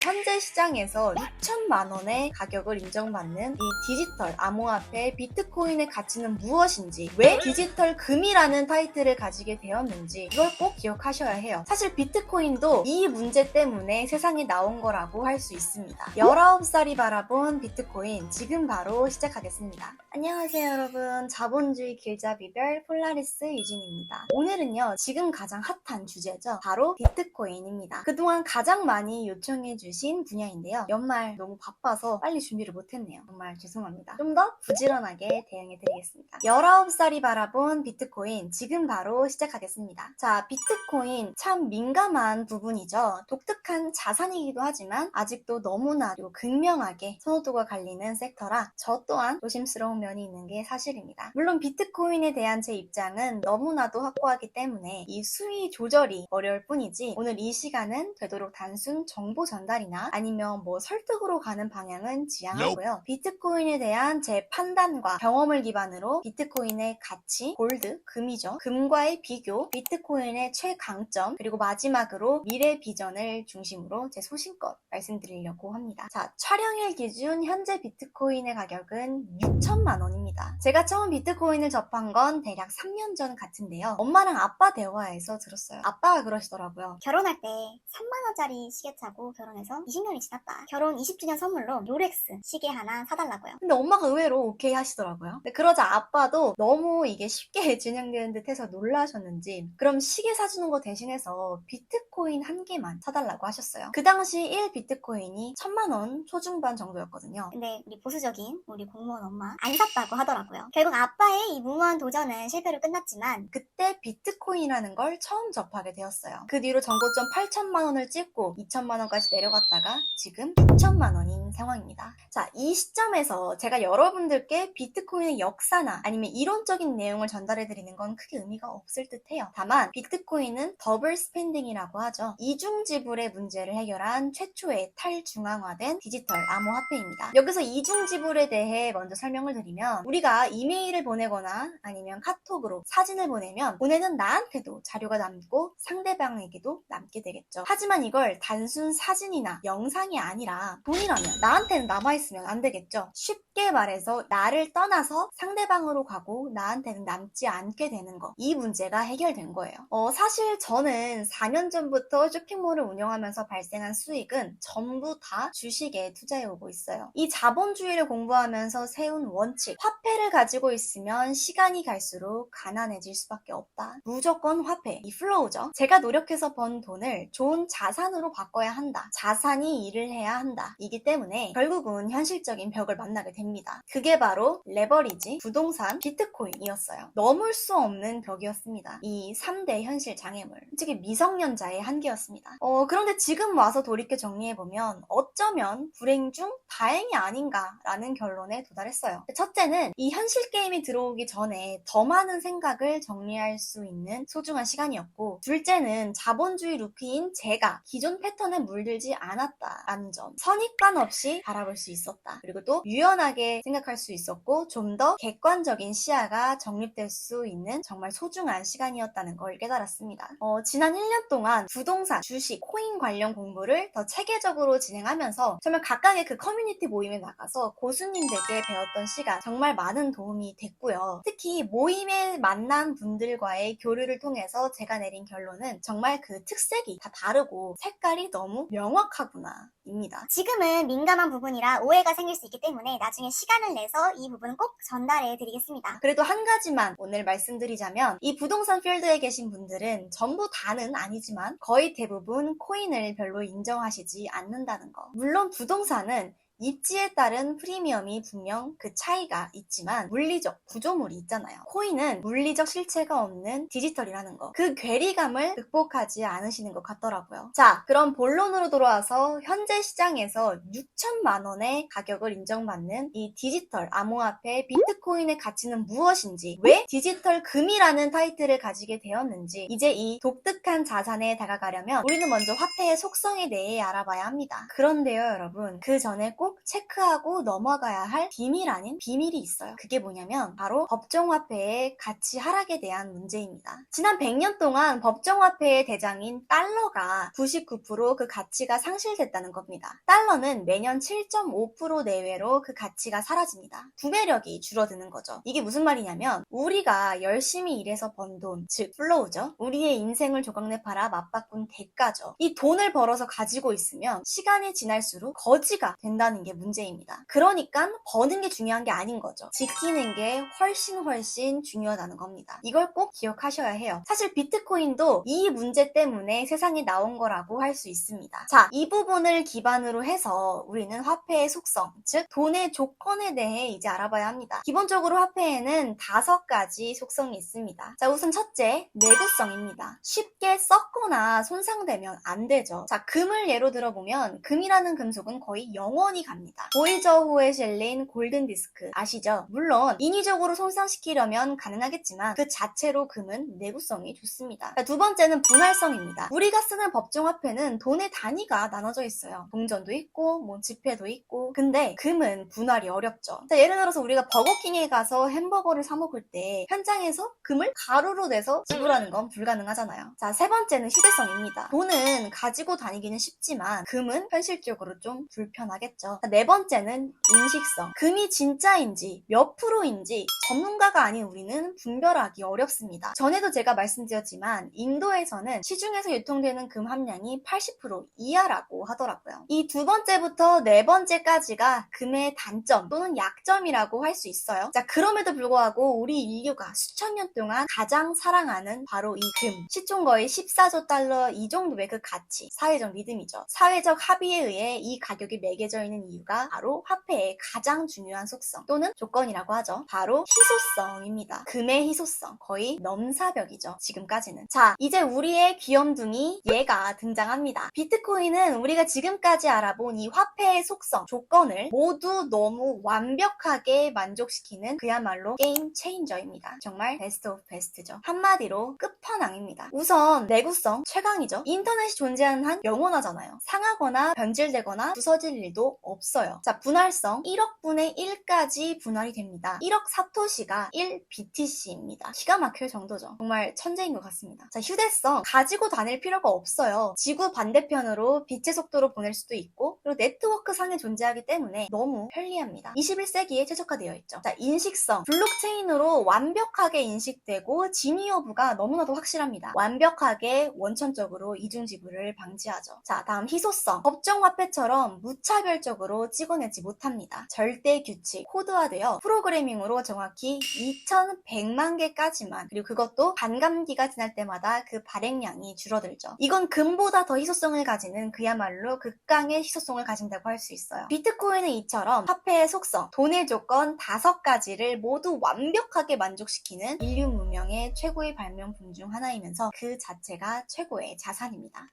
현재 시장에서 6천만 원의 가격을 인정받는 이 디지털 암호화폐 비트코인의 가치는 무엇인지, 왜 디지털 금이라는 타이틀을 가지게 되었는지 이걸 꼭 기억하셔야 해요. 사실 비트코인도 이 문제 때문에 세상에 나온 거라고 할 수 있습니다. 19살이 바라본 비트코인, 지금 바로 시작하겠습니다. 안녕하세요 여러분, 자본주의 길잡이별 폴라리스 유진입니다. 오늘은요, 지금 가장 핫한 주제죠. 바로 비트코인입니다. 그동안 가장 많이 요청해주신 분야인데요. 연말 너무 바빠서 빨리 준비를 못했네요. 정말 죄송합니다. 좀 더 부지런하게 대응해드리겠습니다. 19살이 바라본 비트코인, 지금 바로 시작하겠습니다. 자, 비트코인 참 민감한 부분이죠. 독특한 자산이기도 하지만 아직도 너무나도 극명하게 선호도가 갈리는 섹터라 저 또한 조심스러운 면이 있는 게 사실입니다. 물론 비트코인에 대한 제 입장은 너무나도 확고하기 때문에 이 수위 조절이 어려울 뿐이지, 오늘 이 시간은 되도록 단순 정보 전달이나 아니면 설득으로 가는 방향은 지향하고요. 비트코인에 대한 제 판단과 경험을 기반으로 비트코인의 가치, 골드, 금이죠. 금과의 비교, 비트코인의 최강점, 그리고 마지막으로 미래 비전을 중심으로 제 소신껏 말씀드리려고 합니다. 자, 촬영일 기준 현재 비트코인의 가격은 6천만 원입니다. 제가 처음 비트코인을 접한 건 대략 3년 전 같은데요. 엄마랑 아빠 대화에서 들었어요. 아빠가 그러시더라고요. 결혼할 때 3만 원짜리 시계 차고 결혼해서 20년이 지났다. 결혼 20주년 선물로 롤렉스 시계 하나 사달라고요. 근데 엄마가 의외로 오케이 하시더라고요. 근데 그러자 아빠도 너무 이게 쉽게 진행되는 듯 해서 놀라셨는지, 그럼 시계 사주는 거 대신해서 비트코인 한 개만 사달라고 하셨어요. 그 당시 1 비트코인이 1,000만 원 초중반 정도였거든요. 근데 우리 보수적인 우리 공무원 엄마 안 샀다고 하더라고요. 결국 아빠의 이 무모한 도전은 실패로 끝났지만 그때 비트코인이라는 걸 처음 접하게 되었어요. 그 뒤로 정고점 8천만 원을 찍고 2천만 원까지 내려갔다가 지금 6천만 원인 상황입니다. 자, 이 시점에서 제가 여러분들께 비트코인의 역사나 아니면 이론적인 내용을 전달해 드리는 건 크게 의미가 없을 듯해요. 다만 비트코인은 더블 스펜딩이라고 하죠. 이중 지불의 문제를 해결한 최초의 탈중앙화된 디지털 암호화폐입니다. 여기서 이중 지불에 대해 먼저 설명을 드리면, 우리가 이메일을 보내거나 아니면 카톡으로 사진을 보내면 보내는 나한테도 자료가 남고 상대방에게도 남게 되겠죠. 하지만 이걸 단순 사진이나 영상이 아니라 돈이라면 나한테는 남아있으면 안 되겠죠. 쉽게 말해서 나를 떠나서 상대방으로 가고 나한테는 남지 않게 되는 거, 이 문제가 해결된 거예요. 사실 저는 4년 전부터 쇼핑몰을 운영하면서 발생한 수익은 전부 다 주식에 투자해오고 있어요. 이 자본주의를 공부하면서 세운 원칙, 화폐를 가지고 있으면 시간이 갈수록 가난해질 수밖에 없다. 무조건 화폐, 이 플로우죠. 제가 노력해서 번 돈을 좋은 자산으로 바꿔야 한다. 자산이 일을 해야 한다. 이기 때문에 결국은 현실적인 벽을 만나게 됩니다. 그게 바로 레버리지, 부동산, 비트코인이었어요. 넘을 수 없는 벽이었습니다. 이 3대 현실 장애물, 솔직히 미성년자의 한계였습니다. 그런데 지금 와서 돌이켜 정리해보면 어쩌면 불행 중 다행이 아닌가라는 결론에 도달했어요. 첫째는 이 현실 게임이 들어오기 전에 더 많은 생각을 정리할 수 있는 소중한 시간이었고, 둘째는 자본주의 루피인 제가 기존 패턴에 물들지 않았다라는 점, 선입관 없이 바라볼 수 있었다. 그리고 또 유연하게 생각할 수 있었고 좀 더 객관적인 시야가 정립될 수 있는 정말 소중한 시간이었다는 걸 깨달았습니다. 지난 1년 동안 부동산, 주식, 코인 관련 공부를 더 체계적으로 진행하면서 정말 각각의 그 커뮤니티 모임에 나가서 고수님들께 배웠던 시간, 정말 많은 도움이 됐고요. 특히 모임에 만난 분들과의 교류를 통해서 제가 내린 결론은 정말 그 특색이 다 다르고 색깔이 너무 명확하구나 입니다. 지금은 민감한 부분이라 오해가 생길 수 있기 때문에 나중에 시간을 내서 이 부분은 꼭 전달해 드리겠습니다. 그래도 한 가지만 오늘 말씀드리자면, 이 부동산 필드에 계신 분들은 전부 다는 아니지만 거의 대부분 코인을 별로 인정하시지 않는다는 거. 물론 부동산은 입지에 따른 프리미엄이 분명 그 차이가 있지만 물리적 구조물이 있잖아요. 코인은 물리적 실체가 없는 디지털이라는 거, 그 괴리감을 극복하지 않으시는 것 같더라고요. 자, 그럼 본론으로 돌아와서 현재 시장에서 6천만 원의 가격을 인정받는 이 디지털 암호화폐 비트코인의 가치는 무엇인지, 왜 디지털 금이라는 타이틀을 가지게 되었는지, 이제 이 독특한 자산에 다가가려면 우리는 먼저 화폐의 속성에 대해 알아봐야 합니다. 그런데요 여러분, 그 전에 꼭 꼭 체크하고 넘어가야 할 비밀 아닌 비밀이 있어요. 그게 뭐냐면 바로 법정화폐의 가치 하락에 대한 문제입니다. 지난 100년 동안 법정화폐의 대장인 달러가 99% 그 가치가 상실됐다는 겁니다. 달러는 매년 7.5% 내외로 그 가치가 사라집니다. 구매력이 줄어드는 거죠. 이게 무슨 말이냐면 우리가 열심히 일해서 번 돈, 즉 플로우죠. 우리의 인생을 조각내 팔아 맞바꾼 대가죠. 이 돈을 벌어서 가지고 있으면 시간이 지날수록 거지가 된다는 게 문제입니다. 그러니까 버는 게 중요한 게 아닌 거죠. 지키는 게 훨씬 중요하다는 겁니다. 이걸 꼭 기억하셔야 해요. 사실 비트코인도 이 문제 때문에 세상에 나온 거라고 할 수 있습니다. 자, 이 부분을 기반으로 해서 우리는 화폐의 속성, 즉 돈의 조건에 대해 이제 알아봐야 합니다. 기본적으로 화폐에는 5가지 속성이 있습니다. 자, 우선 첫째, 내구성입니다. 쉽게 썩거나 손상되면 안 되죠. 자, 금을 예로 들어보면 금이라는 금속은 거의 영원히 갑니다. 보이저호에 실린 골든디스크 아시죠? 물론 인위적으로 손상시키려면 가능하겠지만 그 자체로 금은 내구성이 좋습니다. 자, 두 번째는 분할성입니다. 우리가 쓰는 법정화폐는 돈의 단위가 나눠져 있어요. 동전도 있고 뭐 지폐도 있고. 근데 금은 분할이 어렵죠. 자, 예를 들어서 우리가 버거킹에 가서 햄버거를 사 먹을 때 현장에서 금을 가루로 내서 지불하는 건 불가능하잖아요. 자, 세 번째는 휴대성입니다. 돈은 가지고 다니기는 쉽지만 금은 현실적으로 좀 불편하겠죠. 자, 네 번째는 인식성. 금이 진짜인지 몇 프로인지 전문가가 아닌 우리는 분별하기 어렵습니다. 전에도 제가 말씀드렸지만 인도에서는 시중에서 유통되는 금 함량이 80% 이하라고 하더라고요. 이 두 번째부터 네 번째까지가 금의 단점 또는 약점이라고 할 수 있어요. 자, 그럼에도 불구하고 우리 인류가 수천 년 동안 가장 사랑하는 바로 이 금. 시총 거의 14조 달러 이 정도의 그 가치. 사회적 믿음이죠. 사회적 합의에 의해 이 가격이 매겨져 있는 이유가 바로 화폐의 가장 중요한 속성 또는 조건이라고 하죠. 바로 희소성입니다. 금의 희소성. 거의 넘사벽이죠. 지금까지는. 자, 이제 우리의 귀염둥이 얘가 등장합니다. 비트코인은 우리가 지금까지 알아본 이 화폐의 속성, 조건을 모두 너무 완벽하게 만족시키는 그야말로 게임 체인저입니다. 정말 베스트 오브 베스트죠. 한마디로 끝판왕입니다. 우선 내구성 최강이죠. 인터넷이 존재하는 한 영원하잖아요. 상하거나 변질되거나 부서질 일도 없어요. 자, 분할성 1억 분의 1까지 분할이 됩니다. 1억 사토시가 1BTC입니다. 기가 막힐 정도죠. 정말 천재인 것 같습니다. 자, 휴대성 가지고 다닐 필요가 없어요. 지구 반대편으로 빛의 속도로 보낼 수도 있고 그리고 네트워크 상에 존재하기 때문에 너무 편리합니다. 21세기에 최적화되어 있죠. 자, 인식성 블록체인으로 완벽하게 인식되고 진위 여부가 너무나도 확실합니다. 완벽하게 원천적으로 이중지불을 방지하죠. 자, 다음 희소성 법정화폐처럼 무차별적으로 찍어내지 못합니다. 절대 규칙 코드화되어 프로그래밍으로 정확히 2100만 개까지만 그리고 그것도 반감기가 지날 때마다 그 발행량이 줄어들죠. 이건 금보다 더 희소성을 가지는 그야말로 극강의 희소성을 가진다고 할 수 있어요. 비트코인은 이처럼 화폐의 속성, 돈의 조건 5가지를 모두 완벽하게 만족시키는 인류 문명의 최고의 발명품 중 하나이면서 그 자체가 최고의 자산입니다.